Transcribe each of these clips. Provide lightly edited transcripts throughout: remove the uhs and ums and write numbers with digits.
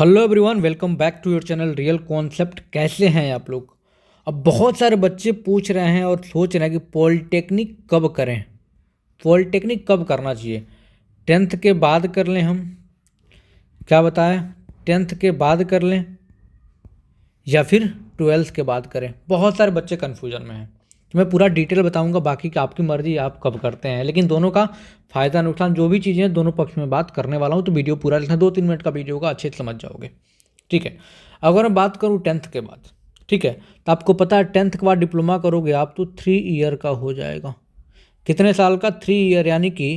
Hello everyone, welcome back to your channel real concept. कैसे हैं आप लोग? अब बहुत सारे बच्चे पूछ रहे हैं और सोच रहे हैं कि पॉलिटेक्निक कब करें, पॉलिटेक्निक कब करना चाहिए। टेंथ के बाद कर लें हम, क्या बताएं, टेंथ के बाद कर लें या फिर ट्वेल्थ के बाद करें। बहुत सारे बच्चे कन्फ्यूजन में हैं, तो मैं पूरा डिटेल बताऊंगा। बाकी की आपकी मर्जी, आप कब करते हैं, लेकिन दोनों का फ़ायदा नुकसान जो भी चीज़ें हैं दोनों पक्ष में बात करने वाला हूँ। तो वीडियो पूरा देखना, 2-3 मिनट का वीडियो होगा, अच्छे से समझ जाओगे। ठीक है, अगर मैं बात करूँ टेंथ के बाद, ठीक है, तो आपको पता है टेंथ के बाद डिप्लोमा करोगे आप तो 3 ईयर का हो जाएगा। कितने साल का? 3 ईयर, यानी कि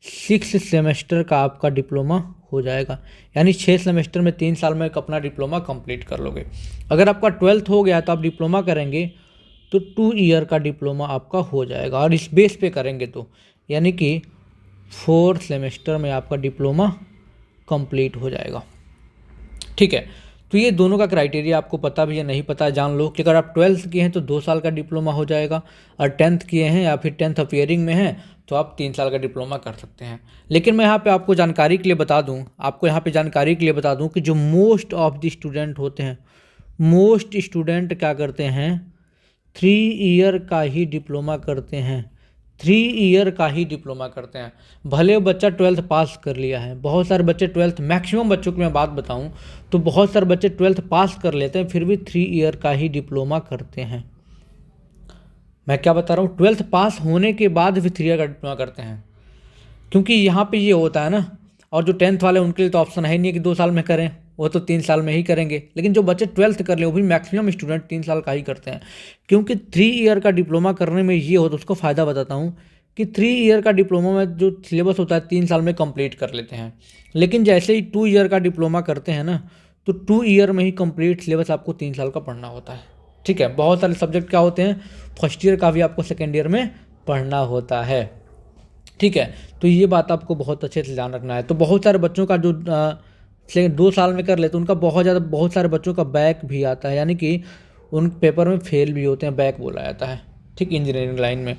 6 सेमेस्टर का आपका डिप्लोमा हो जाएगा। यानी 6 सेमेस्टर में 3 साल में अपना डिप्लोमा कंप्लीट कर लोगे। अगर आपका 12th हो गया तो आप डिप्लोमा करेंगे तो 2 ईयर का डिप्लोमा आपका हो जाएगा। और इस बेस पे करेंगे तो यानी कि 4 सेमेस्टर में आपका डिप्लोमा कंप्लीट हो जाएगा। ठीक है, तो ये दोनों का क्राइटेरिया आपको पता भी है, नहीं पता है जान लो कि अगर आप 12th किए हैं तो 2 साल का डिप्लोमा हो जाएगा, और 10th किए हैं या फिर 10th अपियरिंग में हैं तो आप 3 साल का डिप्लोमा कर सकते हैं। लेकिन मैं यहाँ पे आपको जानकारी के लिए बता दूँ, कि जो मोस्ट ऑफ द स्टूडेंट होते हैं, मोस्ट स्टूडेंट क्या करते हैं, 3 ईयर का ही डिप्लोमा करते हैं। 3 ईयर का ही डिप्लोमा करते हैं। भले वो बच्चा 12th पास कर लिया है, बहुत सारे बच्चे 12th, मैक्सिमम बच्चों की मैं बात बताऊं तो बहुत सारे बच्चे 12th पास कर लेते हैं, फिर भी 3 ईयर का ही डिप्लोमा करते हैं। मैं क्या बता रहा हूँ, 12th पास होने के बाद भी 3 ईयर का डिप्लोमा करते हैं, क्योंकि यहाँ पे ये होता है ना। और जो 10th वाले उनके लिए तो ऑप्शन है ही नहीं कि 2 साल में करें, वो तो 3 साल में ही करेंगे। लेकिन जो बच्चे 12th कर ले, वो भी मैक्सिमम स्टूडेंट 3 साल का ही करते हैं, क्योंकि 3 ईयर का डिप्लोमा करने में ये होता है, उसको फ़ायदा बताता हूँ कि 3 ईयर का डिप्लोमा में जो सिलेबस होता है 3 साल में कंप्लीट कर लेते हैं। लेकिन जैसे ही 2 ईयर का डिप्लोमा करते हैं ना, तो 2 ईयर में ही कंप्लीट सिलेबस आपको 3 साल का पढ़ना होता है। ठीक है, बहुत सारे सब्जेक्ट क्या होते हैं, फर्स्ट ईयर का भी आपको सेकेंड ईयर में पढ़ना होता है। ठीक है, तो ये बात आपको बहुत अच्छे से ध्यान रखना है। तो बहुत सारे बच्चों का जो 2 साल में कर लेते हैं, उनका बहुत सारे बच्चों का बैक भी आता है, यानी कि उन पेपर में फेल भी होते हैं, बैक बोला जाता है। ठीक, इंजीनियरिंग लाइन में।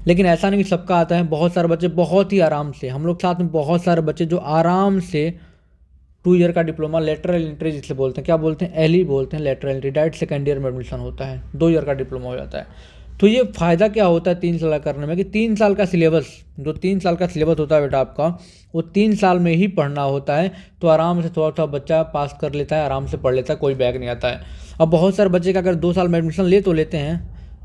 लेकिन ऐसा नहीं कि सबका आता है, बहुत सारे बच्चे बहुत ही आराम से, हम लोग साथ में बहुत सारे बच्चे जो आराम से 2 ईयर का डिप्लोमा, लेटरल एंट्री जिसे बोलते हैं, क्या बोलते हैं, एल ही बोलते हैं, lateral entry, direct second year में एडमिशन होता है, 2 ईयर का डिप्लोमा हो जाता है। तो ये फ़ायदा क्या होता है 3 साल का करने में, कि 3 साल का सिलेबस, जो 3 साल का सिलेबस होता है बेटा आपका, वो 3 साल में ही पढ़ना होता है। तो आराम से थोड़ा थोड़ा बच्चा पास कर लेता है, आराम से पढ़ लेता है, कोई बैक नहीं आता है। अब बहुत सारे बच्चे का अगर 2 साल में एडमिशन ले तो लेते हैं,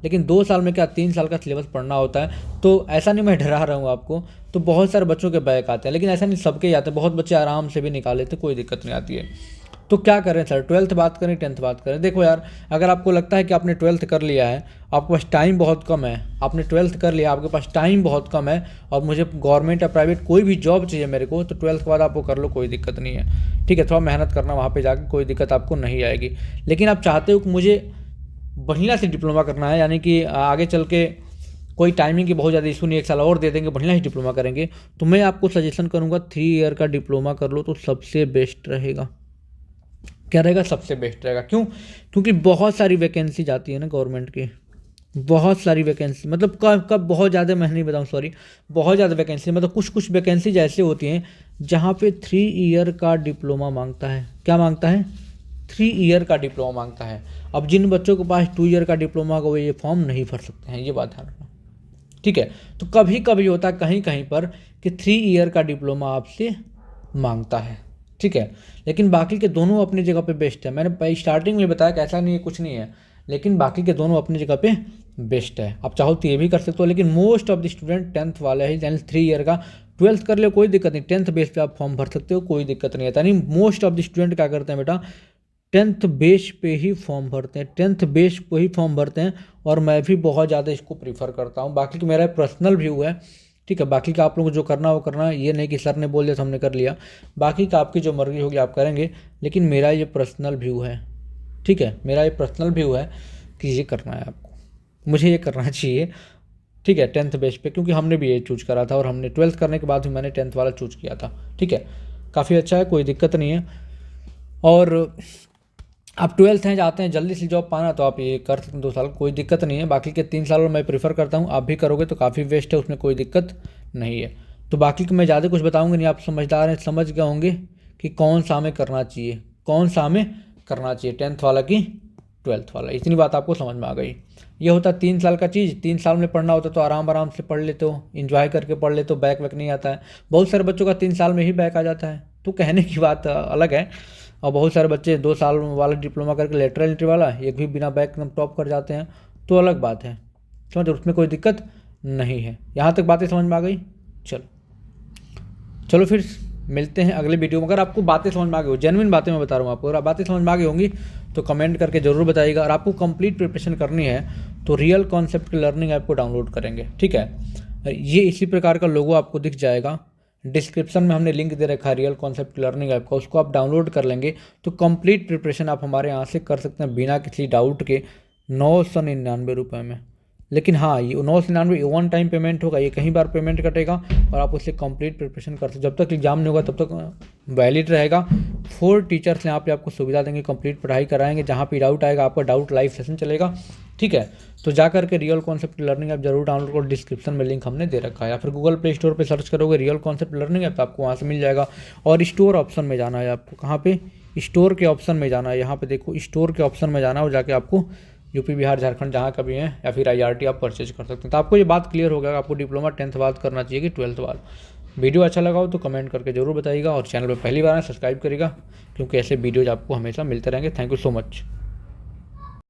लेकिन 2 साल में क्या 3 साल का सिलेबस पढ़ना होता है। तो ऐसा नहीं मैं डरा रहा हूँ आपको, तो बहुत सारे बच्चों के बैक आते हैं, लेकिन ऐसा नहीं सबके ही आते हैं, बहुत बच्चे आराम से भी निकाल लेते, कोई दिक्कत नहीं आती है। तो क्या करें सर, 12th बात करें 10th बात करें? देखो यार, अगर आपको लगता है कि आपने 12th कर लिया है, आपके पास टाइम बहुत कम है, आपने 12th कर लिया, आपके पास टाइम बहुत कम है, और मुझे गवर्नमेंट या प्राइवेट कोई भी जॉब चाहिए मेरे को, तो 12th के बाद आप वो कर लो, कोई दिक्कत नहीं है। ठीक है, थोड़ा मेहनत करना वहाँ पे जाके, कोई दिक्कत आपको नहीं आएगी। लेकिन आप चाहते हो कि मुझे बढ़िया से डिप्लोमा करना है, यानी कि आगे चल के कोई टाइमिंग की बहुत ज़्यादा इशू नहीं, 1 साल और दे देंगे, बढ़िया ही डिप्लोमा करेंगे, तो मैं आपको सजेशन करूँगा 3 ईयर का डिप्लोमा कर लो, तो सबसे बेस्ट रहेगा। क्या रहेगा? सबसे बेस्ट रहेगा। क्यों? क्योंकि बहुत सारी वैकेंसी जाती है ना गवर्नमेंट की, बहुत सारी वैकेंसी, मतलब कब कब बहुत ज़्यादा, मैं नहीं बताऊँ, सॉरी, बहुत ज़्यादा वैकेंसी, मतलब कुछ वैकेंसी ऐसे होती हैं जहाँ पे 3 ईयर का डिप्लोमा मांगता है। क्या मांगता है? 3 ईयर का डिप्लोमा मांगता है। अब जिन बच्चों के पास 2 ईयर का डिप्लोमा होगा वो ये फॉर्म नहीं भर सकते हैं, ये बात ध्यान रखना। ठीक है, तो कभी कभी होता है कहीं कहीं पर कि 3 ईयर का डिप्लोमा आपसे मांगता है। ठीक है, लेकिन बाकी के दोनों अपनी जगह पे बेस्ट है। मैंने स्टार्टिंग में बताया कि ऐसा नहीं है, कुछ नहीं है, लेकिन बाकी के दोनों अपनी जगह पे बेस्ट है। आप चाहो तो ये भी कर सकते हो, लेकिन most of the student 10th वाले ही, यानी 3 ईयर का। 12th कर ले कोई दिक्कत नहीं, 10th बेस पे आप फॉर्म भर सकते हो, कोई दिक्कत नहीं है। यानी मोस्ट ऑफ द स्टूडेंट क्या करते हैं बेटा, 10th बेस पे ही फॉर्म भरते हैं, 10th बेस पे ही फॉर्म भरते हैं, और मैं भी बहुत ज़्यादा इसको प्रीफर करता हूँ। बाकी मेरा पर्सनल व्यू है। ठीक है, बाकी का आप लोगों को जो करना हो करना, ये नहीं कि सर ने बोल दिया तो हमने कर लिया। बाकी का आपकी जो मर्जी होगी आप करेंगे, लेकिन मेरा ये पर्सनल व्यू है। ठीक है, मेरा ये पर्सनल व्यू है कि ये करना है आपको, मुझे ये करना चाहिए। ठीक है, 10th बेस पे, क्योंकि हमने भी ये चूज करा था, और हमने 12th करने के बाद भी मैंने 10th वाला चूज किया था। ठीक है, काफ़ी अच्छा है, कोई दिक्कत नहीं है। और आप 12th हैं, चाहते हैं जल्दी से जॉब पाना, तो आप ये कर सकते हैं 2 साल, कोई दिक्कत नहीं है। बाकी के 3 साल मैं प्रीफर करता हूँ, आप भी करोगे तो काफ़ी वेस्ट है, उसमें कोई दिक्कत नहीं है। तो बाकी मैं ज़्यादा कुछ बताऊँगा नहीं, आप समझदार हैं, समझ गए होंगे कि कौन सा हमें करना चाहिए, कौन सा हमें करना चाहिए, 10th वाला कि 12th वाला। इतनी बात आपको समझ में आ गई। ये होता 3 साल का चीज़, 3 साल में पढ़ना होता तो आराम से पढ़ लेते हो, इन्जॉय करके पढ़ लेते हो, बैक वैक नहीं आता है। बहुत सारे बच्चों का 3 साल में ही बैक आ जाता है, तो कहने की बात अलग है। और बहुत सारे बच्चे 2 साल वाला डिप्लोमा करके लेटरल एंट्री वाला एक भी बिना बैक एकदम टॉप कर जाते हैं, तो अलग बात है। समझ, उसमें कोई दिक्कत नहीं है। यहाँ तक बातें समझ में आ गई। चलो फिर मिलते हैं अगले वीडियो में। अगर आपको बातें समझ में आ गई हो, जेन्युइन बातें मैं बता रहा हूँ आपको, अगर बातें समझ में आ गई होंगी तो कमेंट करके ज़रूर बताइएगा। और आपको कंप्लीट प्रिपरेशन करनी है तो रियल कॉन्सेप्ट की लर्निंग ऐप को डाउनलोड करेंगे, ठीक है। ये इसी प्रकार का लोगो आपको दिख जाएगा, डिस्क्रिप्शन में हमने लिंक दे रखा है रियल कॉन्सेप्ट लर्निंग ऐप का, उसको आप डाउनलोड कर लेंगे तो कंप्लीट प्रिपरेशन आप हमारे यहाँ से कर सकते हैं बिना किसी डाउट के 999 रुपये में। लेकिन हाँ, ये 999 वन टाइम पेमेंट होगा, ये कहीं बार पेमेंट कटेगा और आप उससे कंप्लीट प्रिपरेशन कर सकते। जब तक एग्जाम नहीं होगा तब तक वैलिड रहेगा। 4 टीचर्स यहाँ पे आपको सुविधा देंगे, कंप्लीट पढ़ाई कराएंगे। जहाँ पे डाउट आएगा आपका डाउट लाइव सेशन चलेगा, ठीक है। तो जा करके रियल कॉन्सेप्ट लर्निंग ऐप जरूर डाउनलोड करो, डिस्क्रिप्शन में लिंक हमने दे रखा है। या फिर गूगल प्ले स्टोर पे सर्च करोगे रियल कॉन्सेप्ट लर्निंग ऐप तो आपको वहाँ से मिल जाएगा। और स्टोर ऑप्शन में जाना है आपको, कहाँ पे, स्टोर के ऑप्शन में जाना है। यहाँ पे देखो स्टोर के ऑप्शन में जाना है और जाके आपको यूपी बिहार झारखंड जहाँ का भी है या फिर IRT आप परचेज कर सकते हैं। तो आपको ये बात क्लियर हो गया, आपको डिप्लोमा 10th बाद करना चाहिए कि 12th बाद। वीडियो अच्छा लगा हो तो कमेंट करके जरूर बताइएगा और चैनल पर पहली बार है सब्सक्राइब करिएगा, क्योंकि ऐसे वीडियोज आपको हमेशा मिलते रहेंगे। Thank you so much.